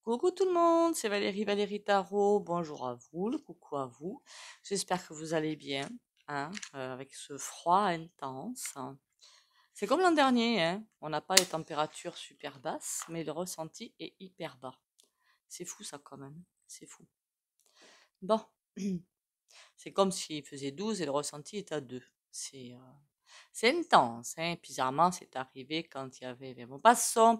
Coucou tout le monde, c'est Valérie Tarot. Bonjour à vous, le coucou à vous. J'espère que vous allez bien, hein, avec ce froid intense. C'est comme l'an dernier, hein. On n'a pas les températures super basses, mais le ressenti est hyper bas. C'est fou ça quand même, c'est fou. Bon, c'est comme s'il faisait 12 et le ressenti est à 2. C'est intense, hein. Bizarrement, c'est arrivé quand il y avait... Bon, passons.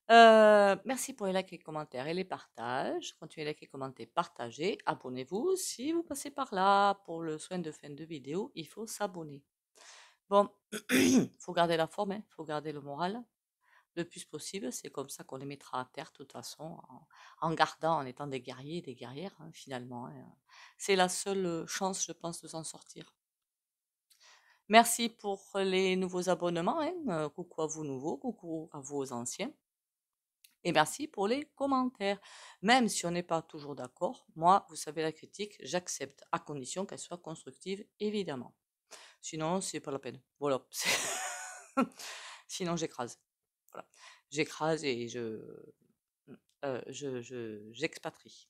Merci pour les likes, les commentaires et les partages. Continuez à liker, commenter, partager. Abonnez-vous si vous passez par là. Pour le soin de fin de vidéo, il faut s'abonner. Bon, faut garder la forme, hein, faut garder le moral le plus possible. C'est comme ça qu'on les mettra à terre, de toute façon, en gardant, en étant des guerriers et des guerrières, hein, finalement, hein. C'est la seule chance, je pense, de s'en sortir. Merci pour les nouveaux abonnements, hein. Coucou à vous nouveaux, coucou à vous anciens. Et merci pour les commentaires. Même si on n'est pas toujours d'accord, moi, vous savez, la critique, j'accepte, à condition qu'elle soit constructive, évidemment. Sinon, c'est pas la peine. Voilà. Sinon, j'écrase. Voilà. J'écrase et j'expatrie.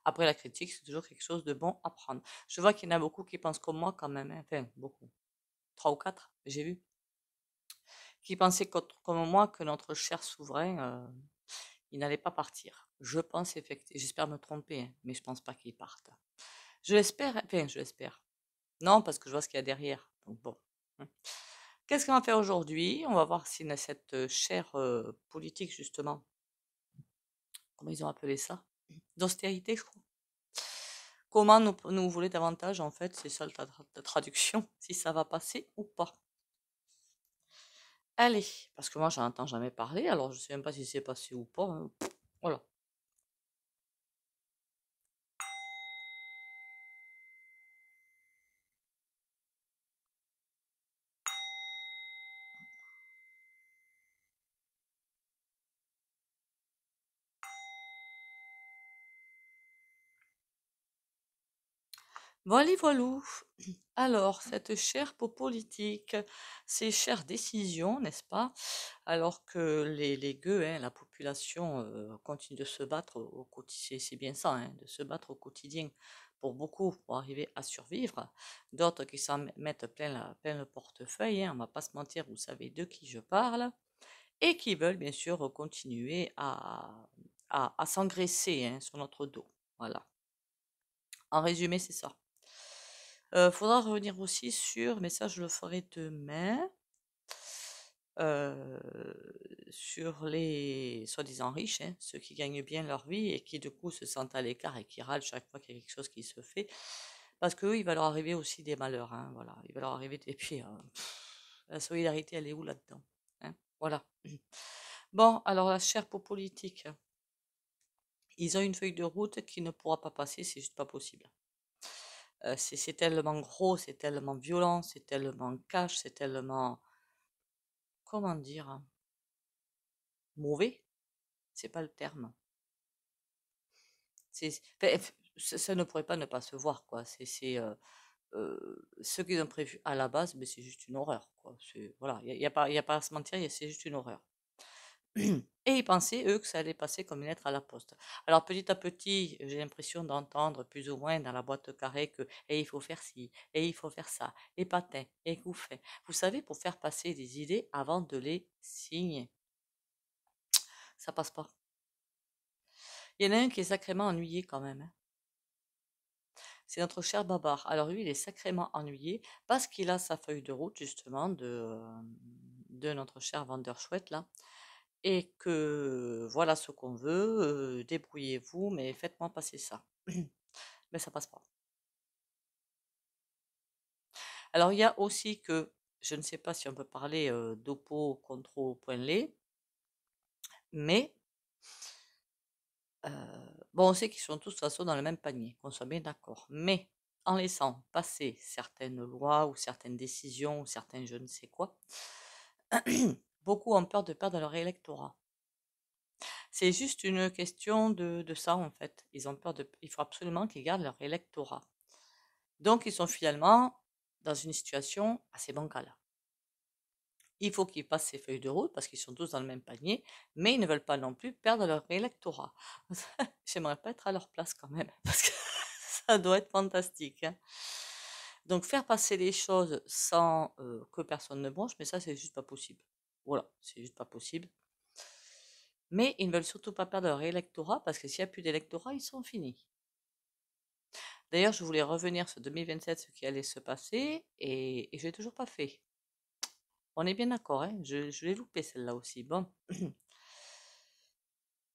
Après, la critique, c'est toujours quelque chose de bon à prendre. Je vois qu'il y en a beaucoup qui pensent comme moi quand même, hein. Enfin, beaucoup. 3 ou 4, j'ai vu. Qui pensaient comme moi que notre cher souverain, il n'allait pas partir. Je pense effectivement, j'espère me tromper, hein, mais je pense pas qu'il parte. Je l'espère, enfin, je l'espère. Non, parce que je vois ce qu'il y a derrière. Donc bon. Qu'est-ce qu'on va faire aujourd'hui? On va voir si cette chère politique, justement, comment ils ont appelé ça? D'austérité, je crois. Comment nous voler davantage, en fait, c'est ça la traduction, si ça va passer ou pas. Allez, parce que moi, j'en entends jamais parler, alors je sais même pas si c'est passé ou pas, hein. Voilà. Voilà, voilou. Alors, cette chère peau politique, ces chères décisions, n'est-ce pas? Alors que les gueux, hein, la population, continue de se battre au quotidien, c'est bien ça, hein, de se battre au quotidien pour beaucoup, pour arriver à survivre. D'autres qui s'en mettent plein le portefeuille, hein, on va pas se mentir, vous savez de qui je parle, et qui veulent bien sûr continuer à s'engraisser, hein, sur notre dos. Voilà. En résumé, c'est ça. Faudra revenir aussi sur, mais ça je le ferai demain, euh, sur les soi-disant riches, hein, ceux qui gagnent bien leur vie et qui du coup se sentent à l'écart et qui râlent chaque fois qu'il y a quelque chose qui se fait. Parce qu'eux, il va leur arriver aussi des malheurs, hein, voilà. Il va leur arriver des... Et puis, la solidarité, elle est où là-dedans, hein, voilà. Bon, alors la chère pour politique, ils ont une feuille de route qui ne pourra pas passer, c'est juste pas possible. C'est tellement gros, c'est tellement violent, c'est tellement cash, c'est tellement, comment dire, hein, mauvais, c'est pas le terme. Enfin, ça ne pourrait pas ne pas se voir, quoi. Ce qu'ils ont prévu à la base, mais c'est juste une horreur, quoi. Voilà, y a pas à se mentir, c'est juste une horreur. Et ils pensaient, eux, que ça allait passer comme une lettre à la poste. Alors petit à petit, j'ai l'impression d'entendre plus ou moins dans la boîte carrée que et il faut faire ci, et il faut faire ça, et patin, et gouffin. Vous savez, pour faire passer des idées avant de les signer, ça passe pas. Il y en a un qui est sacrément ennuyé quand même, hein. C'est notre cher Babar. Alors lui, il est sacrément ennuyé parce qu'il a sa feuille de route justement de notre cher vendeur chouette là. Et que voilà ce qu'on veut, débrouillez-vous, mais faites-moi passer ça. Mais ça passe pas. Alors il y a aussi que, je ne sais pas si on peut parler d'oppo contre point lait, mais bon, on sait qu'ils sont tous de toute façon dans le même panier, qu'on soit bien d'accord. Mais en laissant passer certaines lois ou certaines décisions ou certains je ne sais quoi, beaucoup ont peur de perdre leur électorat. C'est juste une question de ça en fait. Ils ont peur il faut absolument qu'ils gardent leur électorat. Donc ils sont finalement dans une situation assez bancale. Il faut qu'ils passent ces feuilles de route parce qu'ils sont tous dans le même panier, mais ils ne veulent pas non plus perdre leur électorat. J'aimerais pas être à leur place quand même, parce que ça doit être fantastique, hein. Donc faire passer les choses sans que personne ne bronche, mais ça c'est juste pas possible. Voilà, c'est juste pas possible. Mais ils ne veulent surtout pas perdre leur électorat parce que s'il n'y a plus d'électorat, ils sont finis. D'ailleurs, je voulais revenir sur 2027, ce qui allait se passer, et je l'ai toujours pas fait. On est bien d'accord, hein, je l'ai loupé celle-là aussi. Bon.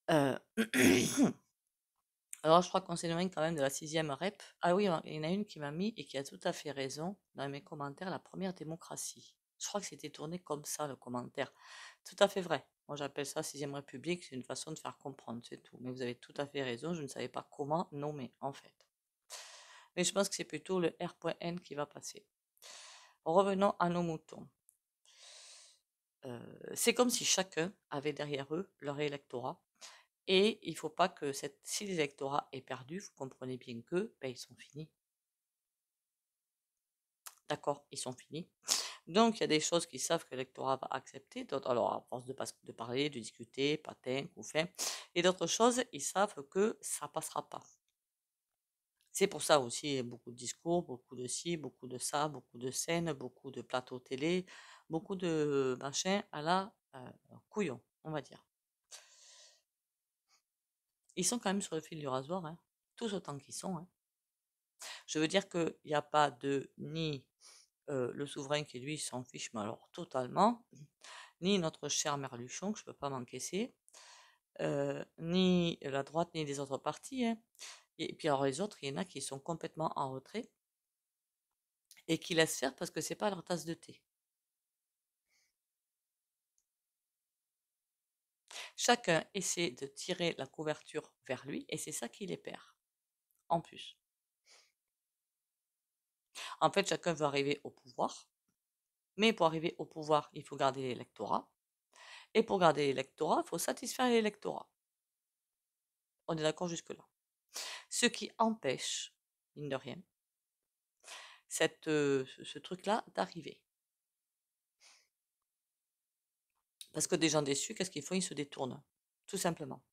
Euh, Alors, je crois qu'on s'éloigne quand même de la 6e rep. Ah oui, il y en a une qui m'a mis et qui a tout à fait raison dans mes commentaires, la première démocratie. Je crois que c'était tourné comme ça, le commentaire. Tout à fait vrai. Moi, j'appelle ça 6e République, c'est une façon de faire comprendre, c'est tout. Mais vous avez tout à fait raison, je ne savais pas comment nommer, en fait. Mais je pense que c'est plutôt le R.N qui va passer. Revenons à nos moutons. C'est comme si chacun avait derrière eux leur électorat. Et il ne faut pas que si l'électorat est perdu, vous comprenez bien que ben, ils sont finis. D'accord, ils sont finis. Donc, il y a des choses qu'ils savent que l'électorat va accepter, d'autres, alors à force de parler, de discuter, patin, ou fin, et d'autres choses, ils savent que ça passera pas. C'est pour ça aussi beaucoup de discours, beaucoup de ci, beaucoup de ça, beaucoup de scènes, beaucoup de plateaux télé, beaucoup de machins à la couillon, on va dire. Ils sont quand même sur le fil du rasoir, hein, tous autant qu'ils sont, hein. Je veux dire qu'il n'y a pas de ni le souverain qui lui s'en fiche, mais alors totalement, ni notre cher Merluchon, que je ne peux pas m'encaisser, ni la droite, ni les autres partis, hein. Et puis alors les autres, il y en a qui sont complètement en retrait et qui laissent faire parce que c'est pas leur tasse de thé. Chacun essaie de tirer la couverture vers lui et c'est ça qui les perd, en plus. En fait, chacun veut arriver au pouvoir, mais pour arriver au pouvoir, il faut garder l'électorat. Et pour garder l'électorat, il faut satisfaire l'électorat. On est d'accord jusque-là. Ce qui empêche, mine de rien, ce truc-là d'arriver. Parce que des gens déçus, qu'est-ce qu'ils font? Ils se détournent, tout simplement.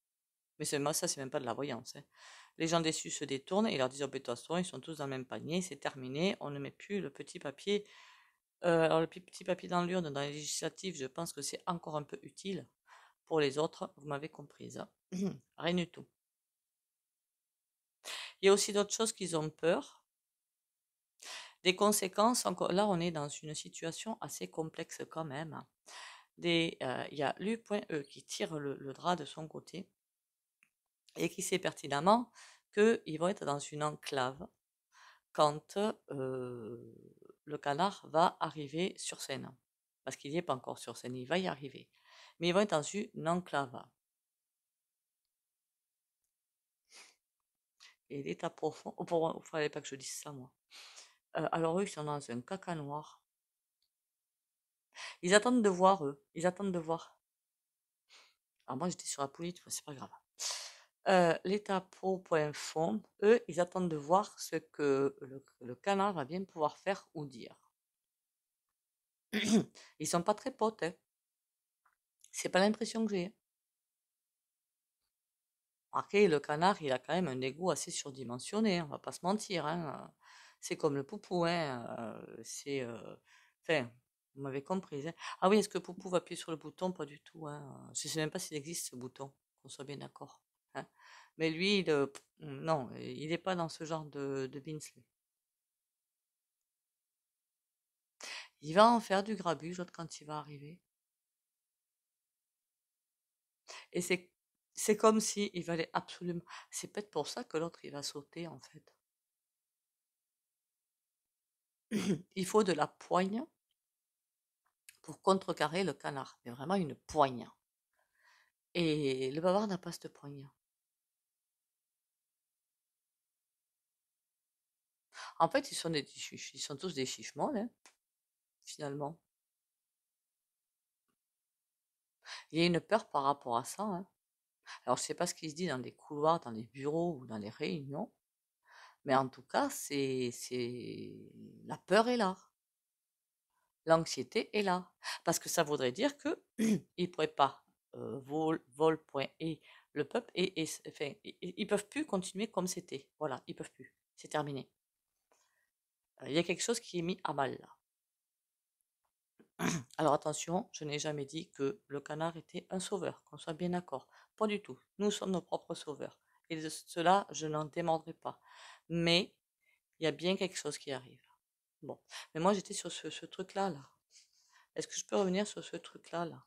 Mais ça, c'est même pas de la voyance, hein. Les gens déçus se détournent et leur disent, oh, ben, de toute façon, ils sont tous dans le même panier, c'est terminé, on ne met plus le petit papier. Alors, le petit papier dans l'urne, dans les législatives, je pense que c'est encore un peu utile. Pour les autres, vous m'avez comprise, hein. Rien du tout. Il y a aussi d'autres choses qu'ils ont peur. Des conséquences, encore là, on est dans une situation assez complexe quand même. Il y a l'U.E qui tire le drap de son côté et qui sait pertinemment qu'ils vont être dans une enclave quand le canard va arriver sur scène. Parce qu'il n'y est pas encore sur scène, il va y arriver. Mais ils vont être dans une enclave. Et l'état profond, il ne fallait pas que je dise ça moi. Alors eux, ils sont dans un caca noir. Ils attendent de voir, eux. Ils attendent de voir. Alors moi, j'étais sur la police, c'est pas grave. L'état pro.fond, eux, ils attendent de voir ce que le canard va bien pouvoir faire ou dire. Ils sont pas très potes, hein. C'est pas l'impression que j'ai. Remarquez, le canard, il a quand même un ego assez surdimensionné, hein, on va pas se mentir, hein. C'est comme le poupou, hein. Enfin, vous m'avez compris, hein. Ah oui, est-ce que Poupou va appuyer sur le bouton? Pas du tout, hein. Je sais même pas s'il existe ce bouton, qu'on soit bien d'accord, hein. Mais lui, non, il n'est pas dans ce genre de Binsley. Il va en faire du grabuge l'autre quand il va arriver. Et c'est comme si il fallait absolument. C'est peut-être pour ça que l'autre il va sauter en fait. Il faut de la poigne pour contrecarrer le canard, mais vraiment une poigne. Et le bavard n'a pas cette poigne. En fait, ils sont tous des chiffements, hein, finalement. Il y a une peur par rapport à ça, hein. Alors, je sais pas ce qui se dit dans les couloirs, dans les bureaux ou dans les réunions, mais en tout cas, la peur est là. l'anxiété est là. Parce que ça voudrait dire que ils pourraient pas vol.et le peuple enfin, ils peuvent plus continuer comme c'était. Voilà, ils peuvent plus. C'est terminé. Il y a quelque chose qui est mis à mal là. Alors attention, je n'ai jamais dit que le canard était un sauveur, qu'on soit bien d'accord. Pas du tout. Nous sommes nos propres sauveurs. Et de cela, je n'en démordrai pas. Mais il y a bien quelque chose qui arrive. Bon. Mais moi, j'étais sur ce truc-là, là. Est-ce que je peux revenir sur ce truc-là, là?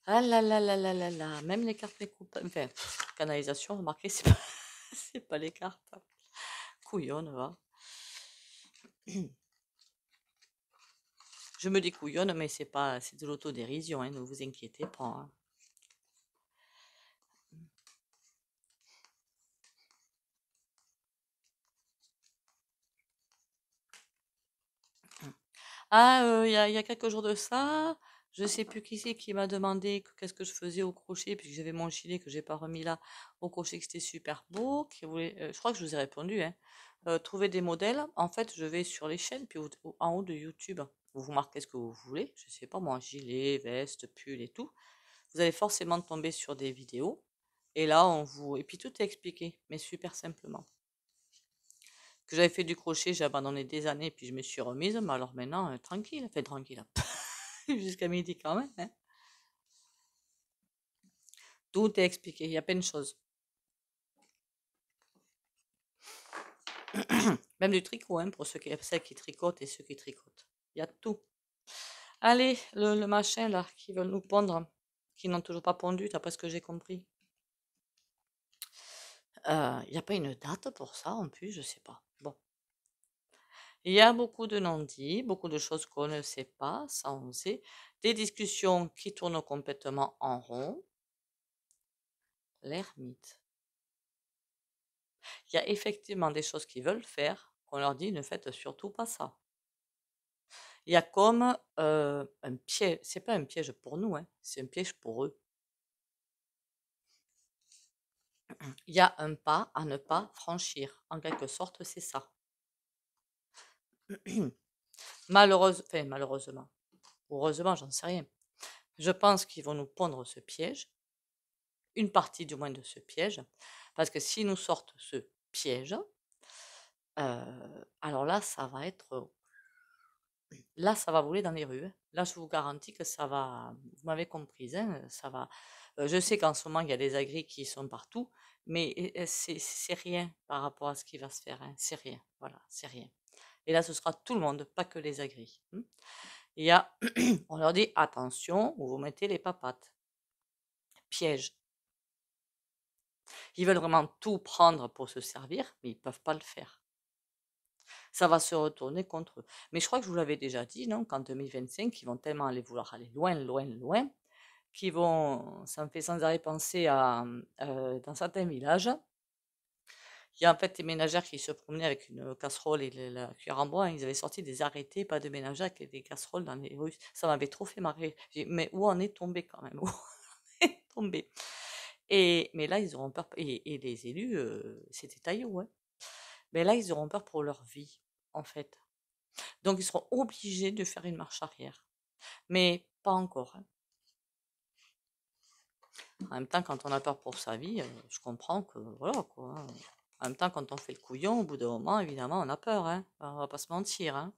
Ah là là là là là là. Même les cartes coupables. Enfin, canalisation, remarquez, c'est pas, c'est pas les cartes. Couillonne, va. Je me dis couillonne, mais c'est pas, c'est de l'autodérision, hein, ne vous inquiétez pas, hein. Ah, il y a quelques jours de ça, je sais plus qui c'est qui m'a demandé qu'est-ce que je faisais au crochet, puisque j'avais mon gilet que j'ai pas remis là, au crochet que c'était super beau, qui voulait, je crois que je vous ai répondu, hein. Trouver des modèles, en fait, je vais sur les chaînes, puis en haut de YouTube, vous marquez ce que vous voulez, je sais pas moi, gilet, veste, pull et tout. Vous allez forcément tomber sur des vidéos, et là, et puis tout est expliqué, mais super simplement. Que j'avais fait du crochet, j'ai abandonné des années, puis je me suis remise, mais alors maintenant, tranquille, fait tranquille. Jusqu'à midi quand même, hein. Tout est expliqué, il y a plein de choses. Même du tricot, hein, pour celles qui tricotent et ceux qui tricotent. Il y a tout. Allez, le machin là, qui veulent nous pondre, qui n'ont toujours pas pondu, d'après ce que j'ai compris. Il n'y a pas une date pour ça en plus, je sais pas. Bon. Il y a beaucoup de non-dits, beaucoup de choses qu'on ne sait pas, ça on sait. Des discussions qui tournent complètement en rond. L'ermite. Il y a effectivement des choses qu'ils veulent faire, qu'on leur dit ne faites surtout pas ça. Il y a comme un piège, c'est pas un piège pour nous, hein, c'est un piège pour eux. Il y a un pas à ne pas franchir, en quelque sorte, c'est ça. Malheureusement, heureusement, j'en sais rien. Je pense qu'ils vont nous pondre ce piège, une partie du moins de ce piège, parce que si nous sortent ce piège, alors là, ça va être là, ça va voler dans les rues, hein. Là, je vous garantis que ça va. Vous m'avez comprise, hein, ça va. Je sais qu'en ce moment, il y a des agris qui sont partout, mais c'est rien par rapport à ce qui va se faire, hein. C'est rien. Voilà, c'est rien. Et là, ce sera tout le monde, pas que les agris, hein. Il y a, on leur dit attention, où vous mettez les papates. Piège. Ils veulent vraiment tout prendre pour se servir, mais ils ne peuvent pas le faire. Ça va se retourner contre eux. Mais je crois que je vous l'avais déjà dit, non, qu'en 2025, ils vont tellement vouloir aller loin, loin, loin, qu'ils vont, ça me fait sans arrêt penser à, dans certains villages, il y a en fait des ménagères qui se promenaient avec une casserole et la cuillère en bois, hein. Ils avaient sorti des arrêtés, pas de ménagères, avec des casseroles dans les rues. Ça m'avait trop fait marrer. Mais où on est tombé quand même? Où on est tombé? Mais là, ils auront peur. Et les élus, c'était taillot, hein. Mais là, ils auront peur pour leur vie, en fait. Donc, ils seront obligés de faire une marche arrière. Mais pas encore, hein. En même temps, quand on a peur pour sa vie, je comprends que, voilà, quoi, hein. En même temps, quand on fait le couillon, au bout d'un moment, évidemment, on a peur, hein. On va pas se mentir, hein.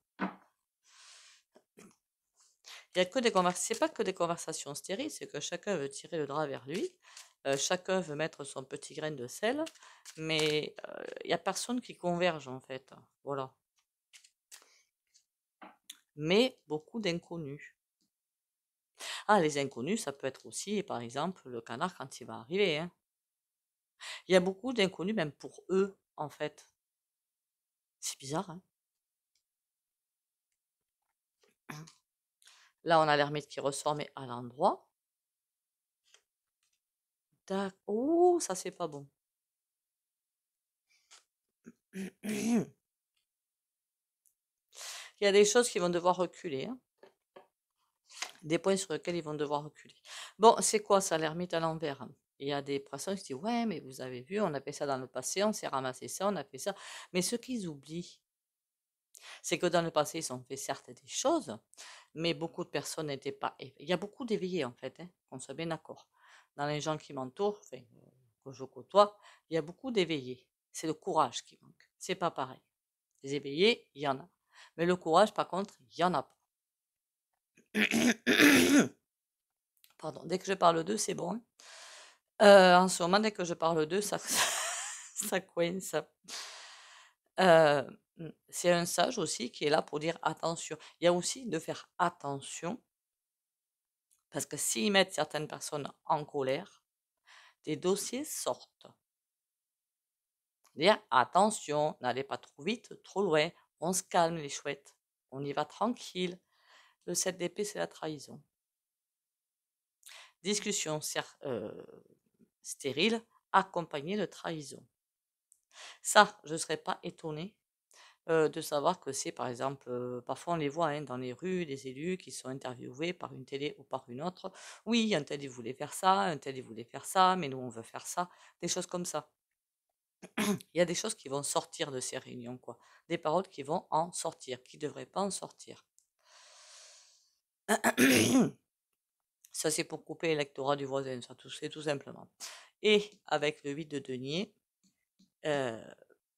Il y a que c'est pas que des conversations stériles, c'est que chacun veut tirer le drap vers lui, chacun veut mettre son petit grain de sel, mais il y a personne qui converge, en fait. Voilà. Mais beaucoup d'inconnus. Ah, les inconnus, ça peut être aussi, par exemple, le canard quand il va arriver, hein. Il y a beaucoup d'inconnus, même pour eux, en fait. C'est bizarre, hein. Là, on a l'ermite qui ressort, mais à l'endroit. Oh, ça, c'est pas bon. Il y a des choses qui vont devoir reculer, hein. Des points sur lesquels ils vont devoir reculer. Bon, c'est quoi ça, l'ermite à l'envers? Il y a des personnes qui disent, ouais, mais vous avez vu, on a fait ça dans le passé, on s'est ramassé ça, on a fait ça. Mais ce qu'ils oublient, C'est que dans le passé, ils ont fait certes des choses, mais beaucoup de personnes n'étaient pas. Il y a beaucoup d'éveillés en fait, hein, qu'on soit bien d'accord. Dans les gens qui m'entourent, enfin, que je côtoie, il y a beaucoup d'éveillés. C'est le courage qui manque. C'est pas pareil. Les éveillés, il y en a. Mais le courage, par contre, il y en a pas. Pardon, dès que je parle d'eux, c'est bon, hein. En ce moment, dès que je parle d'eux, ça, ça coince. Euh, c'est un sage aussi qui est là pour dire attention. Il y a aussi de faire attention, parce que s'ils mettent certaines personnes en colère, des dossiers sortent. Dire attention, n'allez pas trop vite, trop loin, on se calme les chouettes, on y va tranquille. Le 7 d'épée, c'est la trahison. Discussion stérile accompagnée de trahison. Ça, je ne serais pas étonnée de savoir que c'est, par exemple, parfois on les voit hein, dans les rues, des élus qui sont interviewés par une télé ou par une autre. Oui, un tel il voulait faire ça, un tel il voulait faire ça, mais nous on veut faire ça, des choses comme ça. Il y a des choses qui vont sortir de ces réunions, quoi. Des paroles qui vont en sortir, qui ne devraient pas en sortir. Ça, c'est pour couper l'électorat du voisin, ça, c'est tout simplement. Et avec le 8 de denier,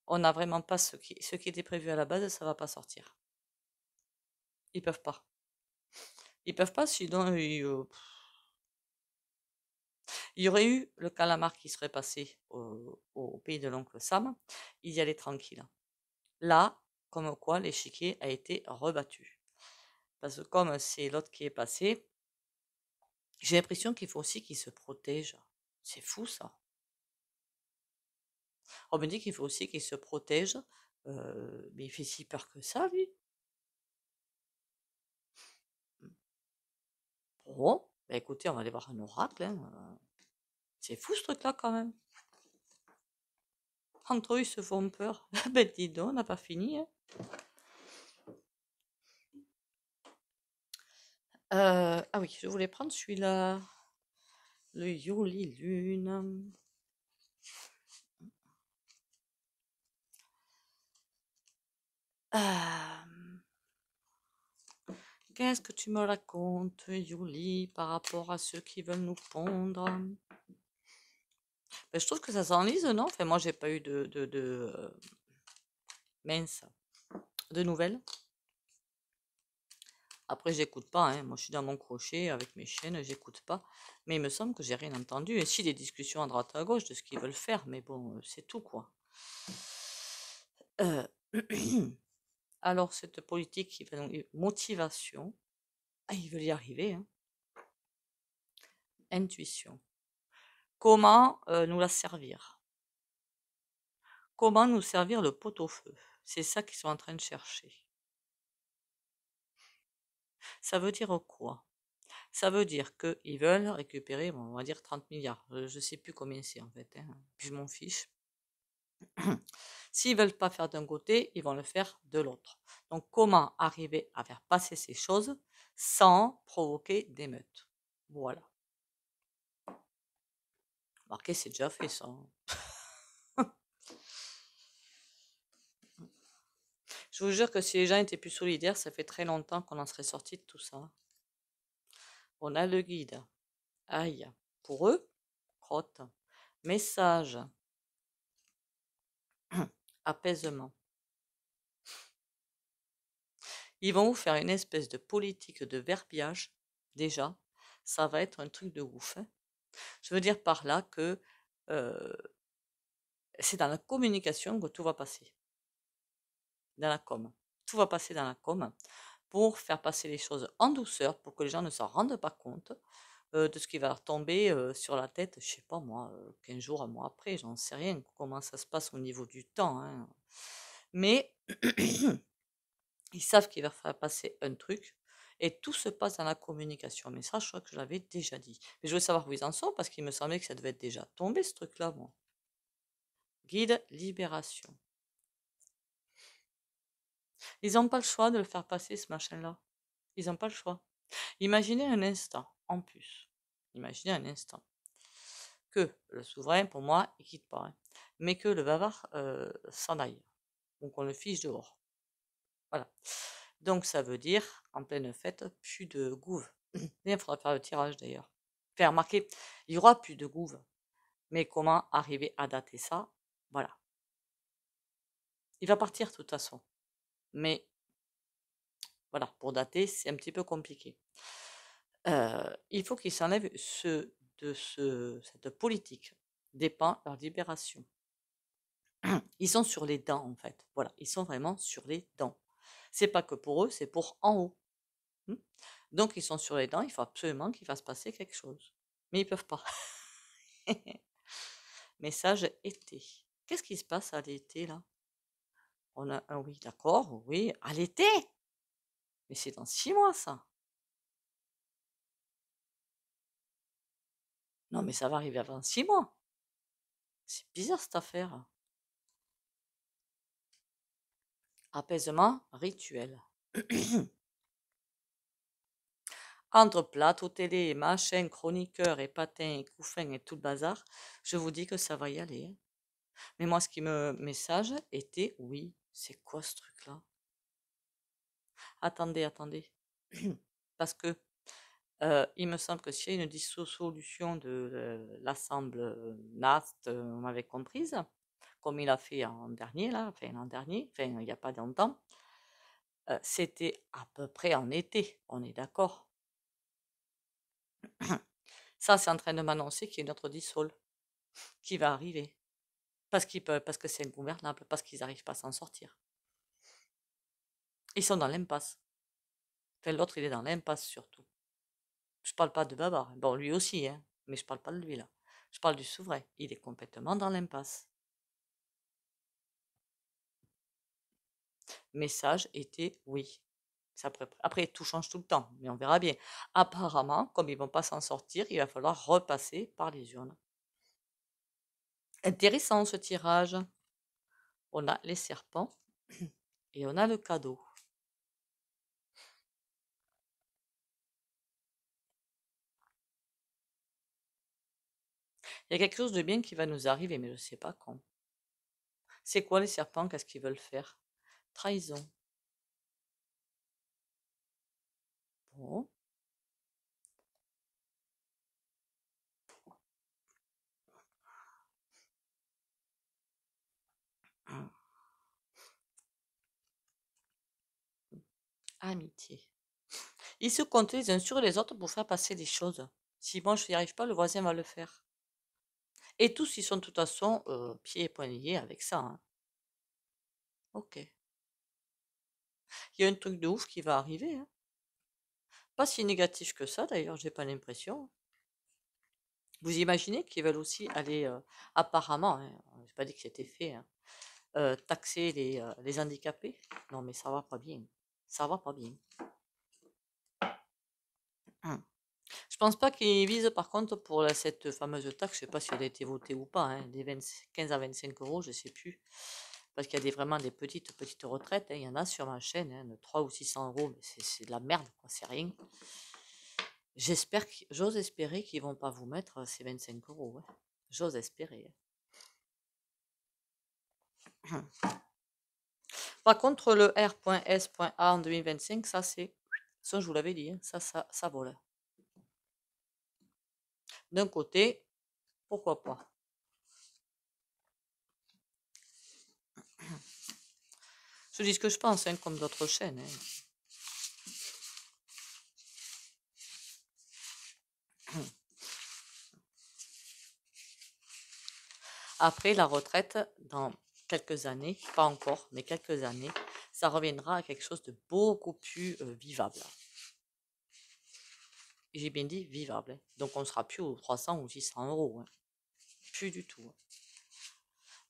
on n'a vraiment pas ce qui était prévu à la base, ça va pas sortir. Ils peuvent pas. Ils peuvent pas, sinon il y aurait eu le calamar qui serait passé au pays de l'oncle Sam, il y allait tranquille. Là, comme quoi l'échiquier a été rebattu. Parce que comme c'est l'autre qui est passé, j'ai l'impression qu'il faut aussi qu'il se protège. C'est fou ça. On me dit qu'il faut aussi qu'il se protège, mais il fait si peur que ça, lui. Bon, bah écoutez, on va aller voir un oracle, hein. C'est fou ce truc-là quand même. Entre eux, ils se font peur. Ben dis donc, on n'a pas fini, hein. Ah oui, je voulais prendre celui-là. Le Yuli Lune. Qu'est-ce que tu me racontes, Yuli, par rapport à ceux qui veulent nous pondre? Ben, je trouve que ça s'enlise, non? Enfin, moi, j'ai pas eu mince, de nouvelles. Après, j'écoute pas, hein. Moi, je suis dans mon crochet avec mes chaînes, j'écoute pas. Mais il me semble que j'ai rien entendu. Et si, des discussions à droite à gauche de ce qu'ils veulent faire, mais bon, c'est tout, quoi. Euh, Alors, cette politique, motivation, ah, ils veulent y arriver, hein. Intuition. Comment nous la servir? Comment nous servir le pot-au-feu? C'est ça qu'ils sont en train de chercher. Ça veut dire quoi? Ça veut dire qu'ils veulent récupérer, bon, on va dire 30 milliards. Je ne sais plus combien c'est en fait, hein. Puis je m'en fiche. S'ils veulent pas faire d'un côté, ils vont le faire de l'autre. Donc comment arriver à faire passer ces choses sans provoquer d'émeutes? Voilà. Remarquez, c'est déjà fait ça, hein. Je vous jure que si les gens étaient plus solidaires, ça fait très longtemps qu'on en serait sorti de tout ça. On a le guide. Aïe. Pour eux, crotte. Message. Apaisement. Ils vont vous faire une espèce de politique de verbiage. Déjà, ça va être un truc de ouf, hein. Je veux dire par là que c'est dans la communication que tout va passer. Dans la com. Tout va passer dans la com pour faire passer les choses en douceur, pour que les gens ne s'en rendent pas compte de ce qui va leur tomber sur la tête, je sais pas moi, 15 jours, un mois après, j'en sais rien comment ça se passe au niveau du temps, hein. Mais ils savent qu'il va faire passer un truc et tout se passe dans la communication. Mais ça, je crois que je l'avais déjà dit. Mais je veux savoir où ils en sont parce qu'il me semblait que ça devait être déjà tombé ce truc-là, moi. Guide libération. Ils n'ont pas le choix de le faire passer, ce machin-là. Ils n'ont pas le choix. Imaginez un instant, en plus. Imaginez un instant. Que le souverain, pour moi, il quitte pas, hein, mais que le bavard s'en aille. Donc on le fiche dehors. Voilà. Donc ça veut dire, en pleine fête, plus de gouve. Il faudra faire le tirage d'ailleurs. Faire remarquer, il n'y aura plus de gouve. Mais comment arriver à dater ça? Voilà. Il va partir de toute façon. Mais voilà, pour dater, c'est un petit peu compliqué. Il faut qu'ils s'enlèvent cette politique. Dépend leur libération. Ils sont sur les dents, en fait. Voilà, ils sont vraiment sur les dents. C'est pas que pour eux, c'est pour en haut. Donc, ils sont sur les dents, il faut absolument qu'il va se passer quelque chose. Mais ils peuvent pas. Message été. Qu'est-ce qui se passe à l'été, là? On a un oui, d'accord, oui. À l'été? Mais c'est dans 6 mois, ça. Non, mais ça va arriver avant 6 mois. C'est bizarre, cette affaire. Apaisement rituel. Entre plateau télé, et machin, chroniqueur et patins et couffins et tout le bazar, je vous dis que ça va y aller, hein. Mais moi, ce qui me message était, oui, c'est quoi ce truc-là? Attendez, attendez. Parce que il me semble que s'il y a une dissolution de l'Assemblée NAST, on m'avait comprise, comme il a fait en dernier, là, enfin l'an dernier, enfin il n'y a pas longtemps, c'était à peu près en été, on est d'accord. Ça, c'est en train de m'annoncer qu'il y a une autre dissol qui va arriver. Parce que c'est ingouvernable, parce qu'ils n'arrivent pas à s'en sortir. Ils sont dans l'impasse. Enfin, l'autre, il est dans l'impasse surtout. Je parle pas de Babar. Bon, lui aussi, hein, mais je parle pas de lui là. Je parle du souverain. Il est complètement dans l'impasse. Message était oui. Après, tout change tout le temps, mais on verra bien. Apparemment, comme ils vont pas s'en sortir, il va falloir repasser par les urnes. Intéressant ce tirage. On a les serpents et on a le cadeau. Il y a quelque chose de bien qui va nous arriver, mais je ne sais pas quand. C'est quoi les serpents? Qu'est-ce qu'ils veulent faire? Trahison. Bon. Amitié. Ils se comptent les uns sur les autres pour faire passer des choses. Si moi je n'y arrive pas, le voisin va le faire. Et tous, ils sont de toute façon pieds et poings liés avec ça, hein. Ok. Il y a un truc de ouf qui va arriver, hein. Pas si négatif que ça, d'ailleurs, j'ai pas l'impression. Vous imaginez qu'ils veulent aussi aller, apparemment, hein, j'ai pas dit que c'était fait, hein, taxer les handicapés? Non, mais ça va pas bien. Ça va pas bien. Hum. Je pense pas qu'ils visent par contre pour cette fameuse taxe, je sais pas si elle a été votée ou pas, hein, des 15 à 25 euros, je sais plus. Parce qu'il y a vraiment des petites retraites, hein, il y en a sur ma chaîne, hein, de 300 ou 600 euros, mais c'est de la merde, quoi, c'est rien. J'ose espérer qu'ils vont pas vous mettre ces 25 euros, hein. J'ose espérer, hein. Par contre, le R.S.A en 2025, ça c'est, ça je vous l'avais dit, hein, ça vole. D'un côté, pourquoi pas. Je dis ce que je pense, hein, comme d'autres chaînes, hein. Après, la retraite, dans quelques années, pas encore, mais quelques années, ça reviendra à quelque chose de beaucoup plus vivable. J'ai bien dit vivable, hein. Donc on ne sera plus aux 300 ou 600 euros, hein. Plus du tout, hein.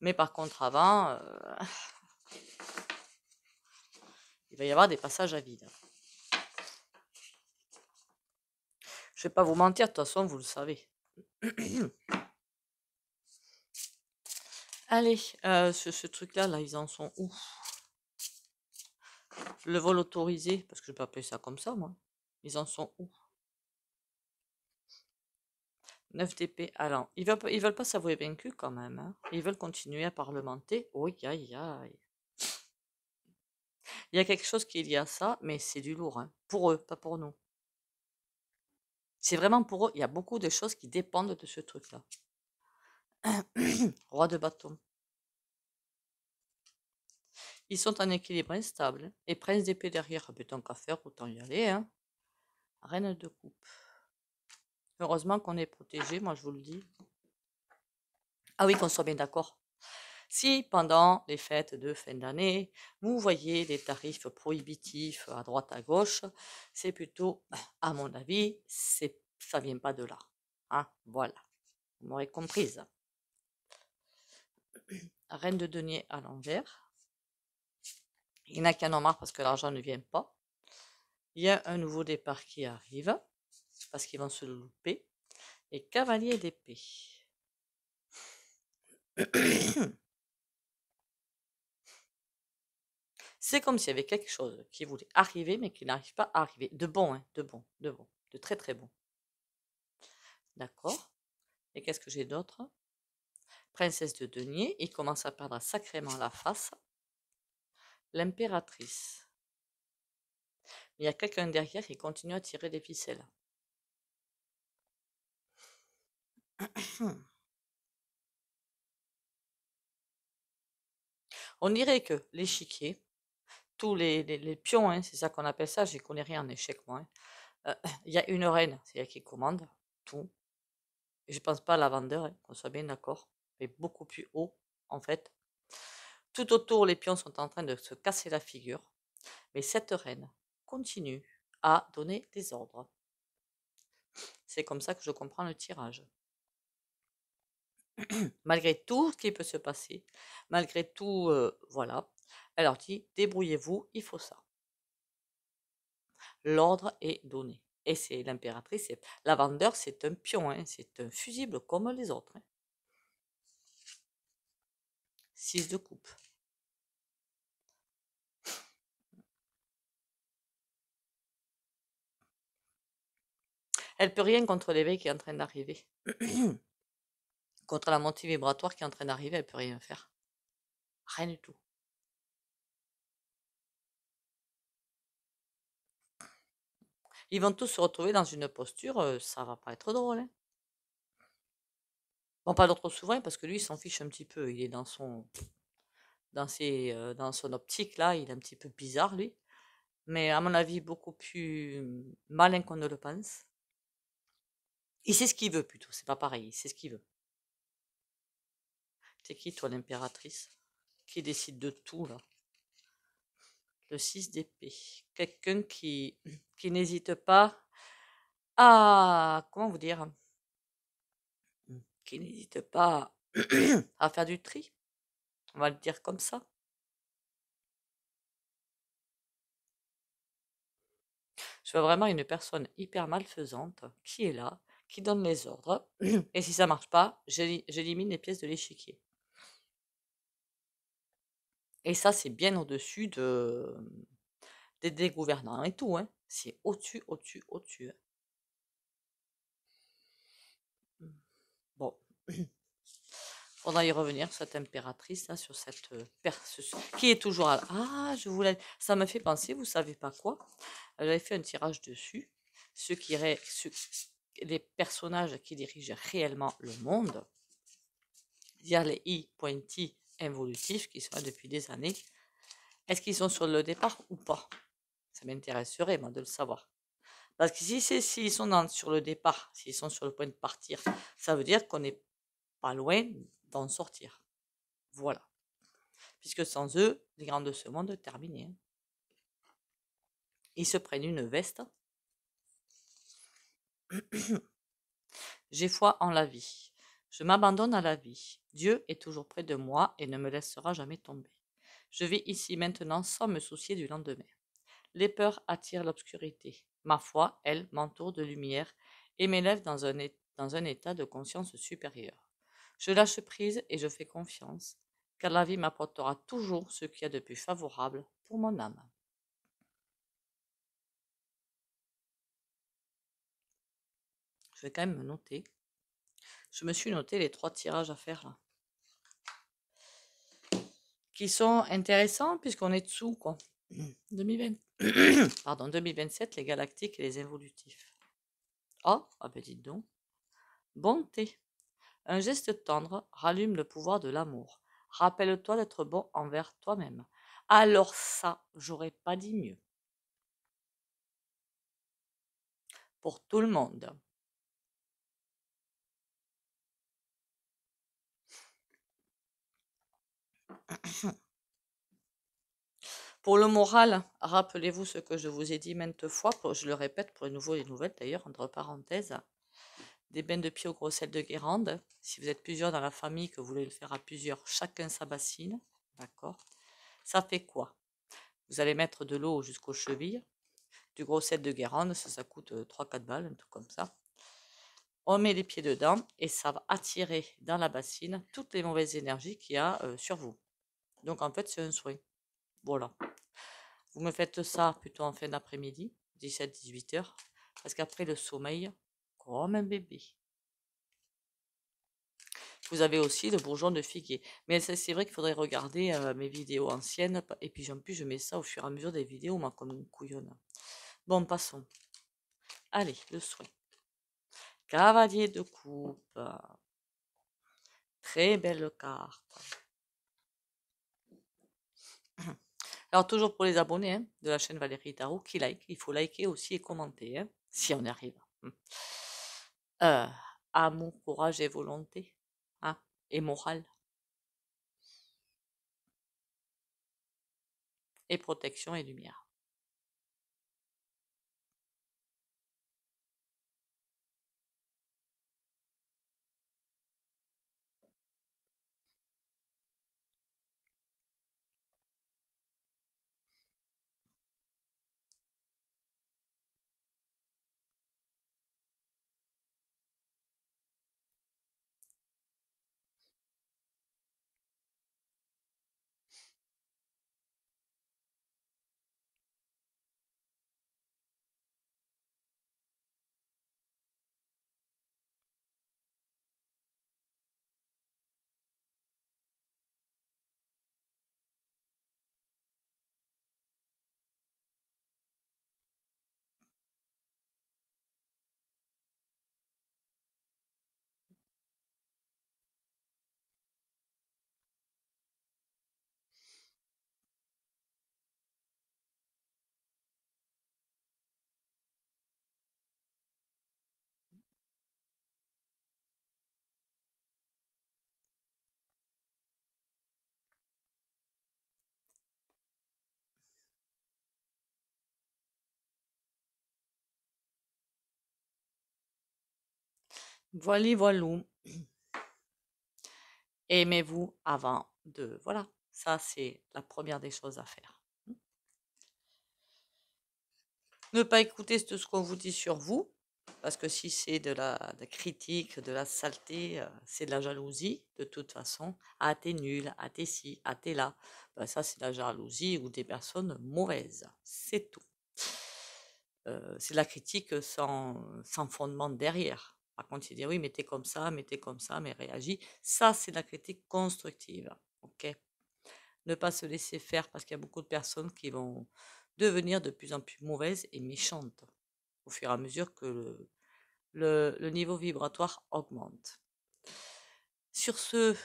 Mais par contre, avant, il va y avoir des passages à vide. Je ne vais pas vous mentir, de toute façon, vous le savez. Allez, ce truc-là, là, ils en sont où? Le vol autorisé, parce que je ne vais pas appeler ça comme ça, moi. Ils en sont où? 9 d'épée. Alors, ils veulent pas s'avouer vaincus quand même, hein. Ils veulent continuer à parlementer. Oui, aïe, aïe. Il y a quelque chose qui est lié à ça, mais c'est du lourd, hein. Pour eux, pas pour nous. C'est vraiment pour eux. Il y a beaucoup de choses qui dépendent de ce truc-là. Roi de bâton. Ils sont en équilibre instable. Et prince d'épée derrière. Mais tant qu'à faire, autant y aller, hein. Reine de coupe. Heureusement qu'on est protégé, moi je vous le dis. Ah oui, qu'on soit bien d'accord. Si pendant les fêtes de fin d'année, vous voyez des tarifs prohibitifs à droite à gauche, c'est plutôt, à mon avis, ça vient pas de là. Hein, voilà, vous m'aurez comprise. Reine de denier à l'envers. Il y en a qui en ont marre parce que l'argent ne vient pas. Il y a un nouveau départ qui arrive parce qu'ils vont se le louper. Et cavalier d'épée. C'est comme s'il y avait quelque chose qui voulait arriver, mais qui n'arrive pas à arriver. De bon, hein, de bon, de bon, de très très bon. D'accord. Et qu'est-ce que j'ai d'autre? Princesse de denier, il commence à perdre sacrément la face. L'impératrice. Il y a quelqu'un derrière qui continue à tirer les ficelles. On dirait que l'échiquier, tous les pions, hein, c'est ça qu'on appelle ça, je connais rien en échec moi. Il y a une reine, c'est elle qui commande tout. Et je pense pas à la vendeur, hein, qu'on soit bien d'accord, mais beaucoup plus haut en fait. Tout autour, les pions sont en train de se casser la figure, mais cette reine continue à donner des ordres. C'est comme ça que je comprends le tirage. Malgré tout ce qui peut se passer, malgré tout, voilà, elle leur dit débrouillez-vous, il faut ça. L'ordre est donné. Et c'est l'impératrice, la vendeur, c'est un pion, hein, c'est un fusible comme les autres. Hein. 6 de coupe. Elle peut rien contre l'éveil qui est en train d'arriver. Contre la montée vibratoire qui est en train d'arriver, elle peut rien faire. Rien du tout. Ils vont tous se retrouver dans une posture, ça va pas être drôle. Hein. Bon, pas d'autre souverain parce que lui, il s'en fiche un petit peu. Il est dans son optique là, il est un petit peu bizarre lui. Mais à mon avis, beaucoup plus malin qu'on ne le pense. Il sait ce qu'il veut plutôt, c'est pas pareil, il sait ce qu'il veut. C'est qui toi l'impératrice? Qui décide de tout là? Le 6 d'épée. Quelqu'un qui n'hésite pas à, comment vous dire, qui n'hésite pas à faire du tri. On va le dire comme ça. Je vois vraiment une personne hyper malfaisante qui est là, qui donne les ordres. Et si ça marche pas, j'élimine les pièces de l'échiquier. Et ça, c'est bien au-dessus des gouvernants et tout. Hein. C'est au-dessus, au-dessus, au-dessus. Hein. Bon. Faudra y revenir, cette impératrice, là, sur cette qui est toujours à... Ah, je voulais... Ça me fait penser, vous savez pas quoi? J'avais fait un tirage dessus. Les personnages qui dirigent réellement le monde. C'est-à-dire les I pointy involutifs qui sont là depuis des années. Est-ce qu'ils sont sur le départ ou pas? Ça m'intéresserait, moi, de le savoir. Parce que s'ils sont sur le départ, s'ils sont sur le point de partir, ça veut dire qu'on n'est pas loin d'en sortir. Voilà. Puisque sans eux, les grands de ce monde terminé. Hein. Ils se prennent une veste. J'ai foi en la vie. Je m'abandonne à la vie. Dieu est toujours près de moi et ne me laissera jamais tomber. Je vis ici maintenant sans me soucier du lendemain. Les peurs attirent l'obscurité. Ma foi, elle, m'entoure de lumière et m'élève dans un état de conscience supérieure. Je lâche prise et je fais confiance, car la vie m'apportera toujours ce qu'il y a de plus favorable pour mon âme. Je vais quand même me noter. Je me suis noté les 3 tirages à faire là. Qui sont intéressants puisqu'on est dessous, quoi. 2020 pardon, 2027, les galactiques et les involutifs. Oh, ah ben dites donc. Bonté. Un geste tendre rallume le pouvoir de l'amour. Rappelle-toi d'être bon envers toi-même. Alors ça, j'aurais pas dit mieux. Pour tout le monde. Pour le moral, rappelez-vous ce que je vous ai dit maintes fois, je le répète pour les nouveaux et les nouvelles d'ailleurs, entre parenthèses, des bains de pied au gros sel de Guérande. Si vous êtes plusieurs dans la famille, que vous voulez le faire à plusieurs, chacun sa bassine, d'accord? Ça fait quoi? Vous allez mettre de l'eau jusqu'aux chevilles, du gros sel de Guérande, ça coûte 3-4 balles, un truc comme ça. On met les pieds dedans et ça va attirer dans la bassine toutes les mauvaises énergies qu'il y a sur vous. Donc en fait, c'est un soin. Voilà. Vous me faites ça plutôt en fin d'après-midi, 17-18 heures, parce qu'après le sommeil, comme un bébé. Vous avez aussi le bourgeon de figuier. Mais c'est vrai qu'il faudrait regarder mes vidéos anciennes. Et puis en plus, je mets ça au fur et à mesure des vidéos, moi, comme une couillonne. Bon, passons. Allez, le soin. Cavalier de coupe. Très belle carte. Alors, toujours pour les abonnés hein, de la chaîne Valérie Tarot qui like. Il faut liker aussi et commenter, hein, si on y arrive. Euh, Amour, courage et volonté. Hein, et morale. Et protection et lumière. Voilà, voilou. Aimez-vous avant de... Voilà, ça c'est la première des choses à faire. Ne pas écouter ce qu'on vous dit sur vous, parce que si c'est de la critique, de la saleté, c'est de la jalousie, de toute façon. Ah, t'es nul, ah, t'es ci, ah, t'es là. Ben, ça, c'est de la jalousie ou des personnes mauvaises. C'est tout. C'est de la critique sans fondement derrière. Par contre, il dit oui, mais t'es comme ça, mais réagis. Ça, c'est de la critique constructive. Ok? Ne pas se laisser faire parce qu'il y a beaucoup de personnes qui vont devenir de plus en plus mauvaises et méchantes au fur et à mesure que le niveau vibratoire augmente. Sur ce,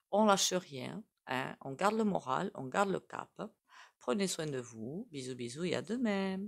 on lâche rien, hein, on garde le moral, on garde le cap. Prenez soin de vous. Bisous, bisous et à demain.